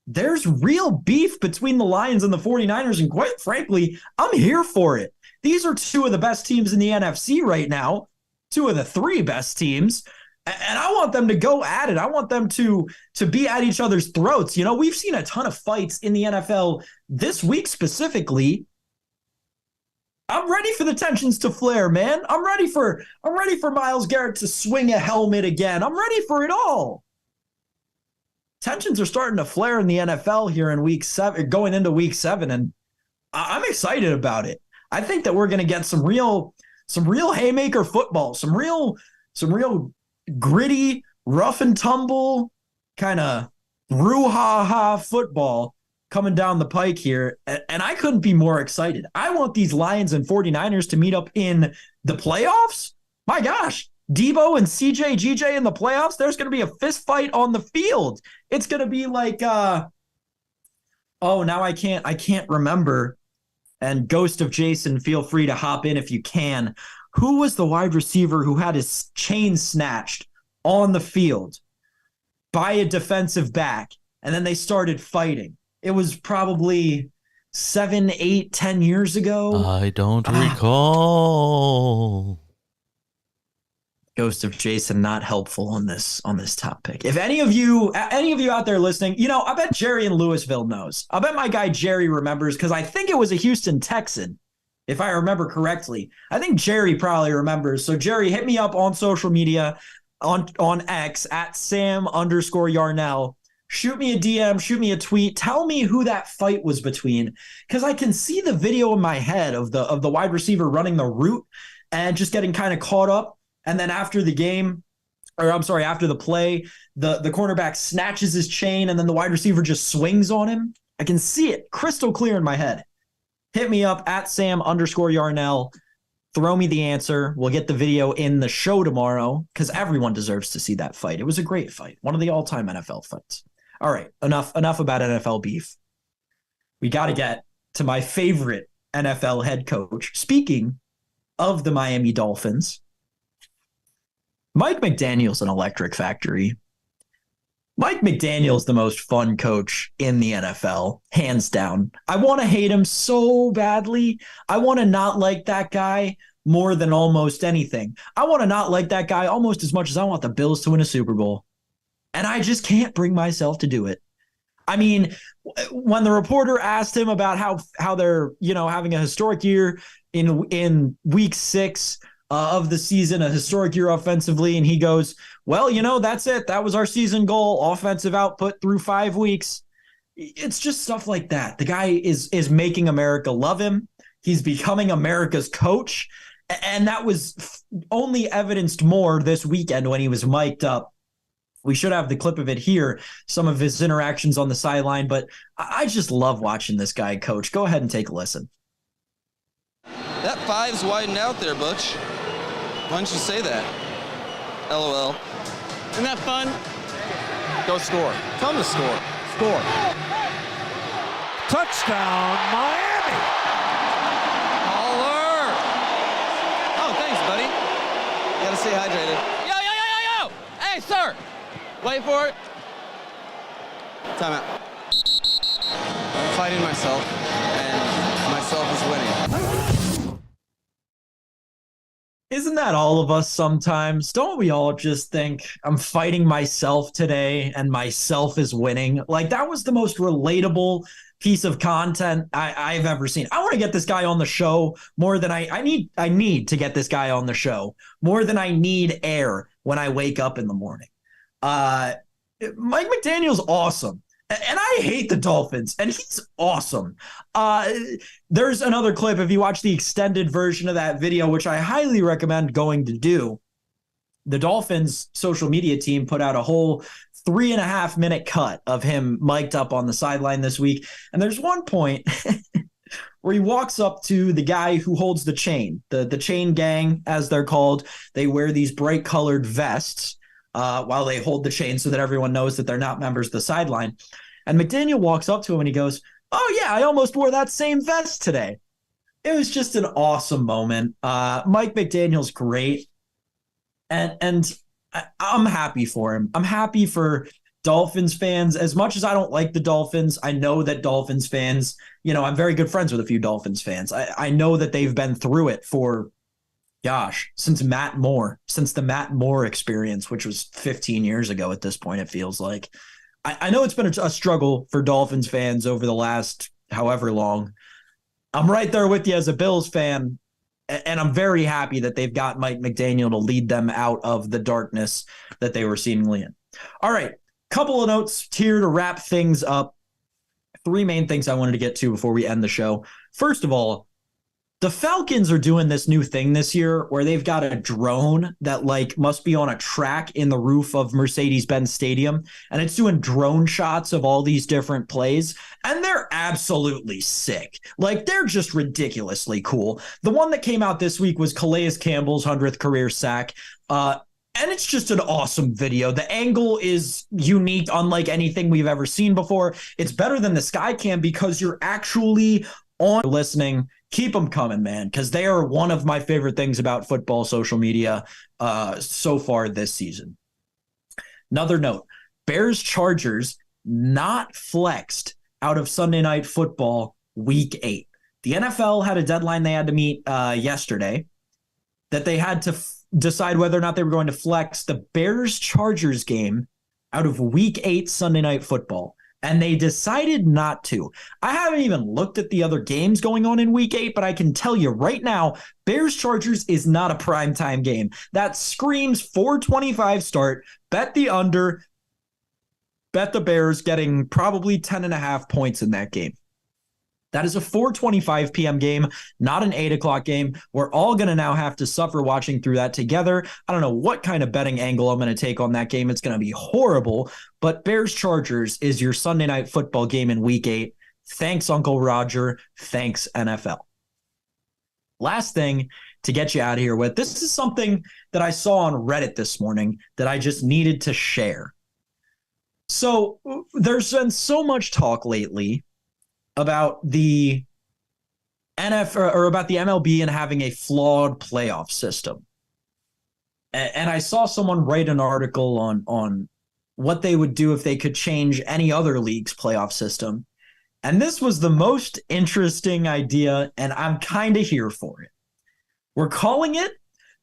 There's real beef between the Lions and the 49ers, and quite frankly, I'm here for it. These are two of the best teams in the NFC right now, two of the three best teams, and I want them to go at it. I want them to be at each other's throats. We've seen a ton of fights in the NFL this week specifically. I'm ready for the tensions to flare, man. I'm ready for Myles Garrett to swing a helmet again. I'm ready for it all. Tensions are starting to flare in the NFL here in week 7, going into week 7, and I'm excited about it. I think that we're going to get some real haymaker football, some real gritty, rough and tumble kind of brouhaha football coming down the pike here, and I couldn't be more excited. I want these Lions and 49ers to meet up in the playoffs. My gosh. Deebo and CJGJ in the playoffs, there's going to be a fist fight on the field. It's going to be like, now I can't remember. And Ghost of Jason, feel free to hop in if you can. Who was the wide receiver who had his chain snatched on the field by a defensive back, and then they started fighting? It was probably 7, 8, 10 years ago. I don't recall. Ghost of Jason not helpful on this topic. If any of you out there listening, I bet Jerry in Louisville knows. I bet my guy Jerry remembers, because I think it was a Houston Texan, if I remember correctly. I think Jerry probably remembers. So Jerry, hit me up on social media, on X at Sam_Yarnell. Shoot me a DM, shoot me a tweet. Tell me who that fight was between, because I can see the video in my head of the wide receiver running the route and just getting kind of caught up. And then after the play, the cornerback snatches his chain, and then the wide receiver just swings on him. I can see it crystal clear in my head. Hit me up at Sam_Yarnell. Throw me the answer. We'll get the video in the show tomorrow because everyone deserves to see that fight. It was a great fight. One of the all-time NFL fights. All right, enough about NFL beef. We got to get to my favorite NFL head coach. Speaking of the Miami Dolphins, Mike McDaniel's an electric factory. Mike McDaniel's the most fun coach in the NFL, hands down. I want to hate him so badly. I want to not like that guy more than almost anything. I want to not like that guy almost as much as I want the Bills to win a Super Bowl. And I just can't bring myself to do it. I mean, when the reporter asked him about how they're, having a historic year in week 6 of the season, a historic year offensively, and he goes, well, that's it. That was our season goal, offensive output through 5 weeks. It's just stuff like that. The guy is making America love him. He's becoming America's coach. And that was only evidenced more this weekend when he was mic'd up. We should have the clip of it here, some of his interactions on the sideline, but I just love watching this guy coach. Go ahead and take a listen. That 5's widened out there, Butch. Why don't you say that? LOL. Isn't that fun? Go score. Tell him to score. Score. Touchdown, Miami. Holler. Oh, thanks, buddy. You gotta stay hydrated. Yo. Hey, sir. Wait for it. Time out. I'm fighting myself, and myself is winning. Isn't that all of us sometimes? Don't we all just think, I'm fighting myself today and myself is winning? Like, that was the most relatable piece of content I've ever seen. I want to get this guy on the show more than I need to get this guy on the show more than I need air when I wake up in the morning. Mike McDaniel's awesome. And I hate the Dolphins, and he's awesome. There's another clip. If you watch the extended version of that video, which I highly recommend going to do, the Dolphins social media team put out a whole 3.5 minute cut of him mic'd up on the sideline this week. And there's one point where he walks up to the guy who holds the chain, the chain gang, as they're called. They wear these bright colored vests while they hold the chain so that everyone knows that they're not members of the sideline. And McDaniel walks up to him and he goes, oh yeah, I almost wore that same vest today. It was just an awesome moment. Mike McDaniel's great. And I'm happy for him. I'm happy for Dolphins fans. As much as I don't like the Dolphins, I know that Dolphins fans, I'm very good friends with a few Dolphins fans. I know that they've been through it for, since the Matt Moore experience, which was 15 years ago at this point, it feels like. I know it's been a struggle for Dolphins fans over the last however long. I'm right there with you as a Bills fan, and I'm very happy that they've got Mike McDaniel to lead them out of the darkness that they were seemingly in. All right, couple of notes here to wrap things up. 3 main things I wanted to get to before we end the show. First of all, the Falcons are doing this new thing this year where they've got a drone that must be on a track in the roof of Mercedes-Benz Stadium, and it's doing drone shots of all these different plays, and they're absolutely sick. They're just ridiculously cool. The one that came out this week was Calais Campbell's 100th career sack, and it's just an awesome video. The angle is unique, unlike anything we've ever seen before. It's better than the Skycam because you're actually on listening. Keep them coming, man, because they are one of my favorite things about football social media so far this season. Another note, Bears-Chargers not flexed out of Sunday Night Football Week 8. The NFL had a deadline they had to meet yesterday that they had to decide whether or not they were going to flex the Bears-Chargers game out of Week 8 Sunday Night Football. And they decided not to. I haven't even looked at the other games going on in Week 8, but I can tell you right now, Bears-Chargers is not a primetime game. That screams 4:25 start, bet the under, bet the Bears getting probably 10.5 points in that game. That is a 4:25 p.m. game, not an 8 o'clock game. We're all going to now have to suffer watching through that together. I don't know what kind of betting angle I'm going to take on that game. It's going to be horrible, but Bears-Chargers is your Sunday Night Football game in Week 8. Thanks, Uncle Roger. Thanks, NFL. Last thing to get you out of here with. This is something that I saw on Reddit this morning that I just needed to share. So there's been so much talk lately about the NFL or about the MLB and having a flawed playoff system. And I saw someone write an article on what they would do if they could change any other league's playoff system. And this was the most interesting idea, and I'm kind of here for it. We're calling it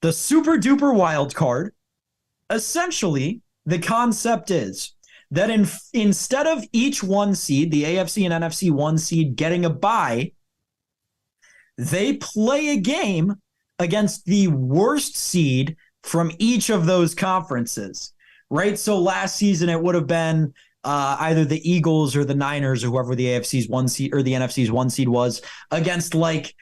the super duper wild card. Essentially, the concept is that instead of each one seed, the AFC and NFC one seed getting a bye, they play a game against the worst seed from each of those conferences, right? So last season it would have been either the Eagles or the Niners or whoever the AFC's one seed or the NFC's one seed was against like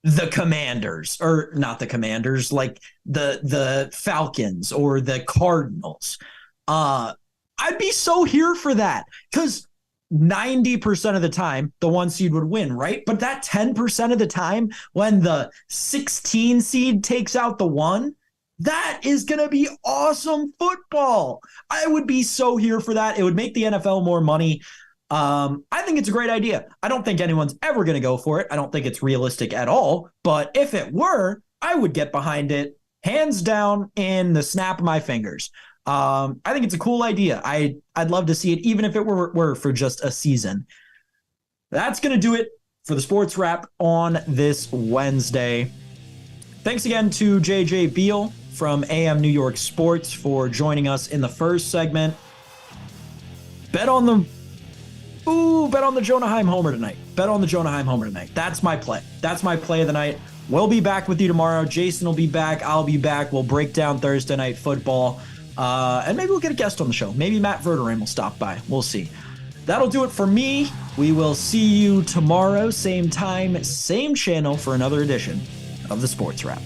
the Commanders, or not the Commanders, like the Falcons or the Cardinals. I'd be so here for that because 90% of the time the one seed would win, right? But that 10% of the time when the 16 seed takes out the one, that is going to be awesome football. I would be so here for that. It would make the NFL more money. I think it's a great idea. I don't think anyone's ever going to go for it. I don't think it's realistic at all. But if it were, I would get behind it hands down in the snap of my fingers. I think it's a cool idea. I'd love to see it, even if it were for just a season. That's going to do it for the Sports Wrap on this Wednesday. Thanks again to JJ Beale from AM New York Sports for joining us in the first segment. Bet on the Jonah Heim homer tonight. Bet on the Jonah Heim homer tonight. That's my play. That's my play of the night. We'll be back with you tomorrow. Jason will be back. I'll be back. We'll break down Thursday Night Football. And maybe we'll get a guest on the show. Maybe Matt Verderam will stop by. We'll see. That'll do it for me. We will see you tomorrow, same time, same channel for another edition of the Sports Wrap.